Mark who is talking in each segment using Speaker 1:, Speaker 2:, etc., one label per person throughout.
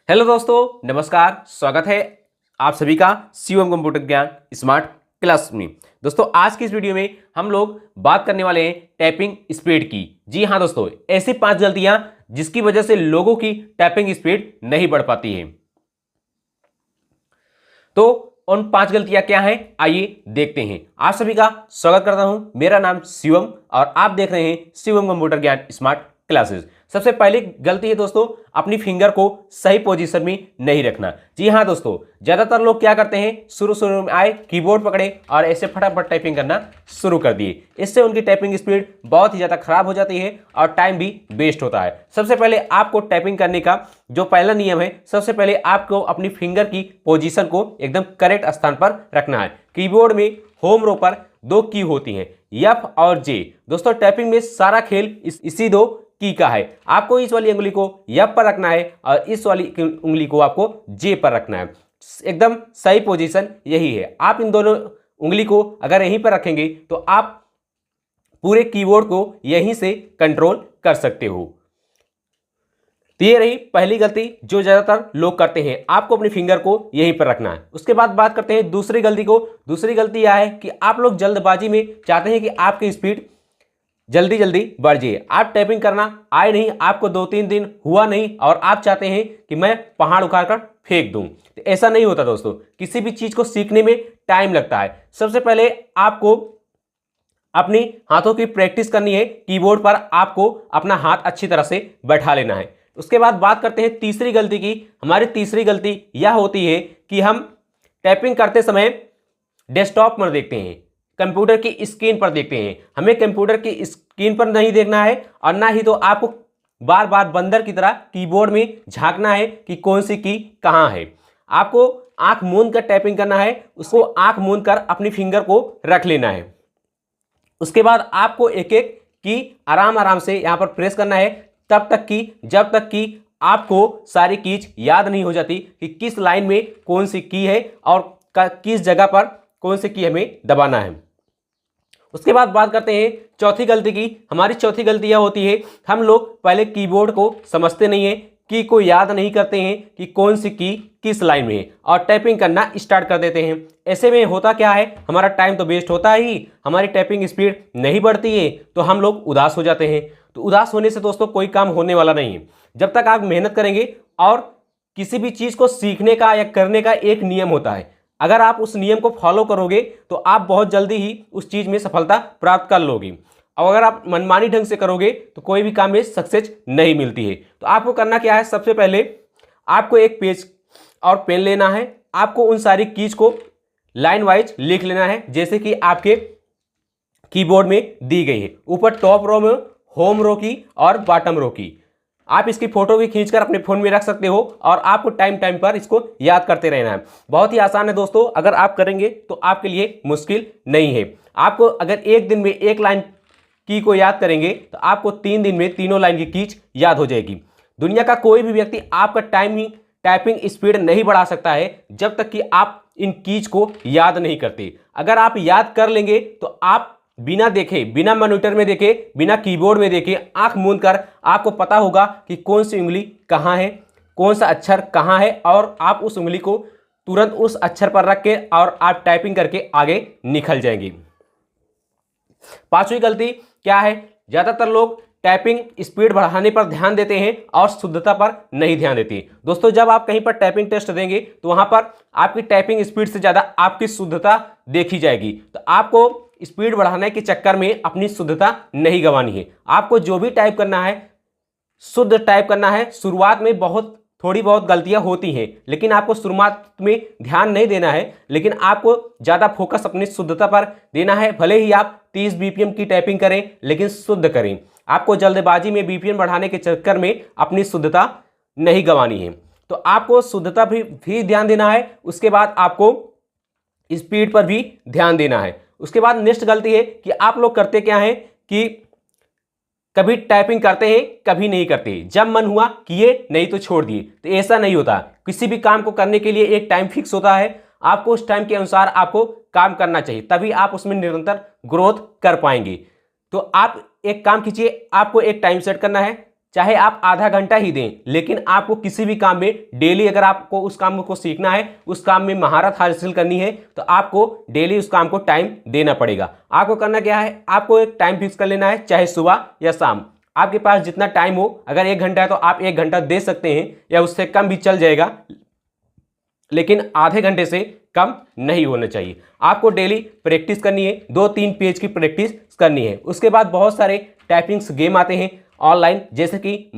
Speaker 1: Hello दोस्तों, नमस्कार। स्वागत है आप सभी का शिवम कंप्यूटर ज्ञान स्मार्ट क्लास में। दोस्तों, आज की इस वीडियो में हम लोग बात करने वाले हैं टाइपिंग स्पीड की। जी हाँ दोस्तों, ऐसी 5 गलतियां जिसकी वजह से लोगों की टाइपिंग स्पीड नहीं बढ़ पाती है। तो उन 5 गलतियां क्या हैं, आइए देखते हैं। आप सभी का स्वागत करता हूं। मेरा नाम शिवम और आप देख रहे हैं शिवम कंप्यूटर ज्ञान स्मार्ट क्लासेस। सबसे पहली गलती है दोस्तों, अपनी फिंगर को सही पोजीशन में नहीं रखना। जी हाँ दोस्तों, ज्यादातर लोग क्या करते हैं, शुरू में आए, कीबोर्ड पकड़े और ऐसे फटाफट टाइपिंग करना शुरू कर दिए। इससे उनकी टाइपिंग स्पीड बहुत ही ज्यादा खराब हो जाती है और टाइम भी वेस्ट होता है। सबसे पहले आपको टाइपिंग करने का जो पहला नियम है, सबसे पहले आपको अपनी फिंगर की पोजीशन को एकदम करेक्ट स्थान पर रखना है। कीबोर्ड में होम रो पर 2 की होती हैं, एफ और जे। दोस्तों, टाइपिंग में सारा खेल इसी 2 की का है। आपको इस वाली उंगली को एफ पर रखना है और इस वाली उंगली को आपको जे पर रखना है। एकदम सही पोजीशन यही है। आप इन दोनों उंगली को अगर यहीं पर रखेंगे तो आप पूरे कीबोर्ड को यहीं से कंट्रोल कर सकते हो। तो ये रही पहली गलती जो ज्यादातर लोग करते हैं। आपको अपनी फिंगर को यहीं पर रखना है। उसके बाद बात करते हैं दूसरी गलती को। दूसरी गलती यह है कि आप लोग जल्दबाजी में चाहते हैं कि आपकी स्पीड जल्दी जल्दी बढ़ जाए। आप टाइपिंग करना आए नहीं, आपको 2-3 दिन हुआ नहीं और आप चाहते हैं कि मैं पहाड़ उखाड़ कर फेंक दूं। तो ऐसा नहीं होता दोस्तों। किसी भी चीज को सीखने में टाइम लगता है। सबसे पहले आपको अपनी हाथों की प्रैक्टिस करनी है। कीबोर्ड पर आपको अपना हाथ अच्छी तरह से बैठा लेना है। उसके बाद बात करते हैं तीसरी गलती की। हमारी तीसरी गलती यह होती है कि हम टाइपिंग करते समय डेस्कटॉप पर देखते हैं, कंप्यूटर की स्क्रीन पर देखते हैं। हमें कंप्यूटर की स्क्रीन पर नहीं देखना है और ना ही तो आपको बार बार बंदर की तरह कीबोर्ड में झांकना है कि कौन सी की कहां है। आपको आंख मूंद कर टाइपिंग करना है। उसको आंख मूंद कर अपनी फिंगर को रख लेना है। उसके बाद आपको एक एक की आराम आराम से यहां पर प्रेस करना है, तब तक की जब तक कि आपको सारी कीज याद नहीं हो जाती कि किस लाइन में कौन सी की है और किस जगह पर कौन सी की हमें दबाना है। उसके बाद बात करते हैं चौथी गलती की। हमारी चौथी गलती यह होती है, हम लोग पहले कीबोर्ड को समझते नहीं है, की को याद नहीं करते हैं कि कौन सी की किस लाइन में है और टाइपिंग करना स्टार्ट कर देते हैं। ऐसे में होता क्या है, हमारा टाइम तो वेस्ट होता ही, हमारी टाइपिंग स्पीड नहीं बढ़ती है, तो हम लोग उदास हो जाते हैं। तो उदास होने से दोस्तों कोई काम होने वाला नहीं है। जब तक आप मेहनत करेंगे, और किसी भी चीज को सीखने का या करने का एक नियम होता है, अगर आप उस नियम को फॉलो करोगे तो आप बहुत जल्दी ही उस चीज में सफलता प्राप्त कर लोगे। और अगर आप मनमानी ढंग से करोगे तो कोई भी काम में सक्सेस नहीं मिलती है। तो आपको करना क्या है, सबसे पहले आपको एक पेज और पेन लेना है। आपको उन सारी कीज को लाइन वाइज लिख लेना है, जैसे कि आपके कीबोर्ड में दी गई है। ऊपर टॉप रो में होम रो की और बॉटम रो की। आप इसकी फोटो भी खींचकर अपने फोन में रख सकते हो और आपको टाइम टाइम पर इसको याद करते रहना है। बहुत ही आसान है दोस्तों, अगर आप करेंगे तो आपके लिए मुश्किल नहीं है। आपको अगर एक दिन में एक लाइन की को याद करेंगे तो आपको 3 दिन में तीनों लाइन की कीज याद हो जाएगी। दुनिया का कोई भी व्यक्ति आपका टाइपिंग स्पीड नहीं बढ़ा सकता है जब तक कि आप इन कीज को याद नहीं करते। अगर आप याद कर लेंगे तो आप बिना देखे, बिना मॉनिटर में देखे, बिना कीबोर्ड में देखे, आंख मूंद कर आपको पता होगा कि कौन सी उंगली कहाँ है, कौन सा अक्षर कहाँ है, और आप उस उंगली को तुरंत उस अक्षर पर रख के और आप टाइपिंग करके आगे निकल जाएंगे। पांचवी गलती क्या है, ज्यादातर लोग टाइपिंग स्पीड बढ़ाने पर ध्यान देते हैं और शुद्धता पर नहीं ध्यान देते। दोस्तों, जब आप कहीं पर टाइपिंग टेस्ट देंगे तो वहां पर आपकी टाइपिंग स्पीड से ज्यादा आपकी शुद्धता देखी जाएगी। तो आपको स्पीड बढ़ाने के चक्कर में अपनी शुद्धता नहीं गंवानी है। आपको जो भी टाइप करना है, शुद्ध टाइप करना है। शुरुआत में थोड़ी बहुत गलतियां होती हैं, लेकिन आपको शुरुआत में ध्यान नहीं देना है, लेकिन आपको ज़्यादा फोकस अपनी शुद्धता पर देना है। भले ही आप 30 बीपीएम की टाइपिंग करें, लेकिन शुद्ध करें। आपको जल्दबाजी में बीपीएम बढ़ाने के चक्कर में अपनी शुद्धता नहीं गंवानी है। तो आपको शुद्धता भी ध्यान देना है। उसके बाद आपको स्पीड पर भी ध्यान देना है। उसके बाद नेक्स्ट गलती है कि आप लोग करते क्या है कि कभी टाइपिंग करते हैं, कभी नहीं करते। जब मन हुआ किए, नहीं तो छोड़ दिए। तो ऐसा नहीं होता। किसी भी काम को करने के लिए एक टाइम फिक्स होता है। आपको उस टाइम के अनुसार आपको काम करना चाहिए, तभी आप उसमें निरंतर ग्रोथ कर पाएंगे। तो आप एक काम कीजिए, आपको एक टाइम सेट करना है। चाहे आप आधा घंटा ही दें, लेकिन आपको किसी भी काम में डेली अगर आपको उस काम को सीखना है, उस काम में महारत हासिल करनी है, तो आपको डेली उस काम को टाइम देना पड़ेगा। आपको करना क्या है, आपको एक टाइम फिक्स कर लेना है, चाहे सुबह या शाम, आपके पास जितना टाइम हो। अगर 1 घंटा है तो आप 1 घंटा दे सकते हैं, या उससे कम भी चल जाएगा, लेकिन आधे घंटे से कम नहीं होना चाहिए। आपको डेली प्रैक्टिस करनी है, 2-3 पेज की प्रैक्टिस करनी है। उसके बाद बहुत सारे टाइपिंग्स गेम आते हैं ऑनलाइन, जैसे कि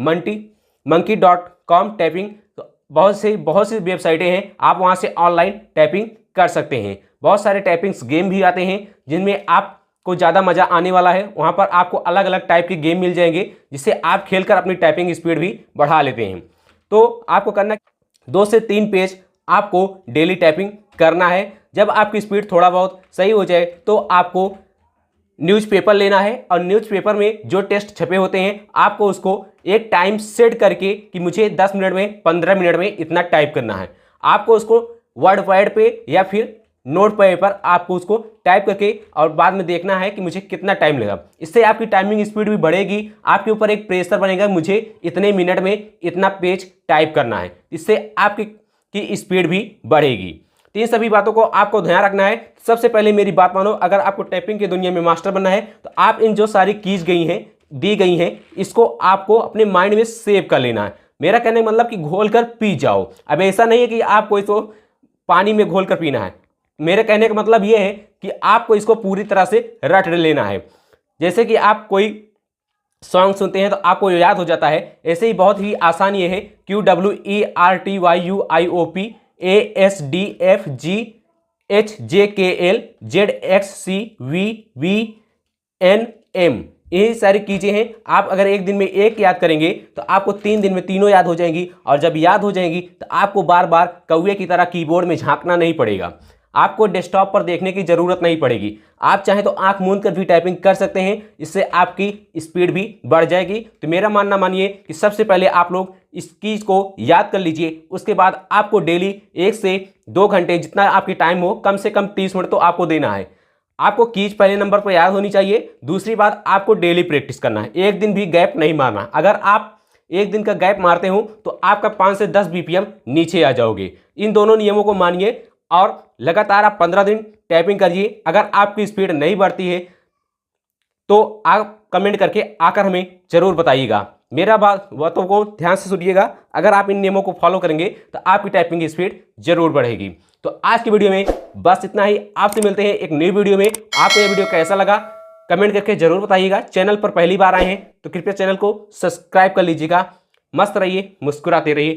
Speaker 1: monkey.com टाइपिंग, तो बहुत सी वेबसाइटें हैं, आप वहां से ऑनलाइन टाइपिंग कर सकते हैं। बहुत सारे टाइपिंग्स गेम भी आते हैं जिनमें आपको ज़्यादा मज़ा आने वाला है। वहां पर आपको अलग अलग टाइप के गेम मिल जाएंगे, जिससे आप खेलकर अपनी टाइपिंग स्पीड भी बढ़ा लेते हैं। तो आपको करना 2 से 3 पेज आपको डेली टाइपिंग करना है। जब आपकी स्पीड थोड़ा बहुत सही हो जाए तो आपको न्यूज़पेपर लेना है, और न्यूज़पेपर में जो टेस्ट छपे होते हैं आपको उसको एक टाइम सेट करके कि मुझे 10 मिनट में 15 मिनट में इतना टाइप करना है, आपको उसको वर्ड पैड पे या फिर नोट पैड पर आपको उसको टाइप करके और बाद में देखना है कि मुझे कितना टाइम लगा। इससे आपकी टाइमिंग स्पीड भी बढ़ेगी, आपके ऊपर एक प्रेशर बनेगा, मुझे इतने मिनट में इतना पेज टाइप करना है। इससे आपकी स्पीड भी बढ़ेगी। तो इन सभी बातों को आपको ध्यान रखना है। सबसे पहले मेरी बात मानो, अगर आपको टाइपिंग की दुनिया में मास्टर बनना है तो आप इन जो सारी कीज दी गई हैं इसको आपको अपने माइंड में सेव कर लेना है। मेरा कहने का मतलब कि घोल कर पी जाओ। अब ऐसा नहीं है कि आपको इसको पानी में घोल कर पीना है, मेरे कहने का मतलब ये है कि आपको इसको पूरी तरह से रट लेना है। जैसे कि आप कोई सॉन्ग सुनते हैं तो आपको याद हो जाता है, ऐसे ही बहुत ही आसान ये है QWERTYUIOP ASDFGHJKLZXCVVNM, यही सारी चीज़ें हैं। आप अगर एक दिन में एक याद करेंगे तो आपको 3 दिन में तीनों याद हो जाएंगी, और जब याद हो जाएंगी तो आपको बार बार कौवे की तरह कीबोर्ड में झांकना नहीं पड़ेगा, आपको डेस्कटॉप पर देखने की ज़रूरत नहीं पड़ेगी। आप चाहें तो आंख मूंद कर भी टाइपिंग कर सकते हैं, इससे आपकी स्पीड भी बढ़ जाएगी। तो मेरा मानिए कि सबसे पहले आप लोग इस चीज़ को याद कर लीजिए। उसके बाद आपको डेली 1 से 2 घंटे जितना आपकी टाइम हो, कम से कम 30 मिनट तो आपको देना है। आपको कीज पहले नंबर पर याद होनी चाहिए। दूसरी बात, आपको डेली प्रैक्टिस करना है, एक दिन भी गैप नहीं मारना। अगर आप एक दिन का गैप मारते हो तो आपका 5 से 10 BPM नीचे आ जाओगे। इन दोनों नियमों को मानिए और लगातार आप 15 दिन टाइपिंग करिए। अगर आपकी स्पीड नहीं बढ़ती है तो आप कमेंट करके आकर हमें जरूर बताइएगा। मेरा बातों को ध्यान से सुनिएगा, अगर आप इन नियमों को फॉलो करेंगे तो आपकी टाइपिंग स्पीड जरूर बढ़ेगी। तो आज की वीडियो में बस इतना ही, आपसे मिलते हैं एक नई वीडियो में। आपको यह वीडियो कैसा लगा कमेंट करके जरूर बताइएगा। चैनल पर पहली बार आए हैं तो कृपया चैनल को सब्सक्राइब कर लीजिएगा। मस्त रहिए, मुस्कुराते रहिए।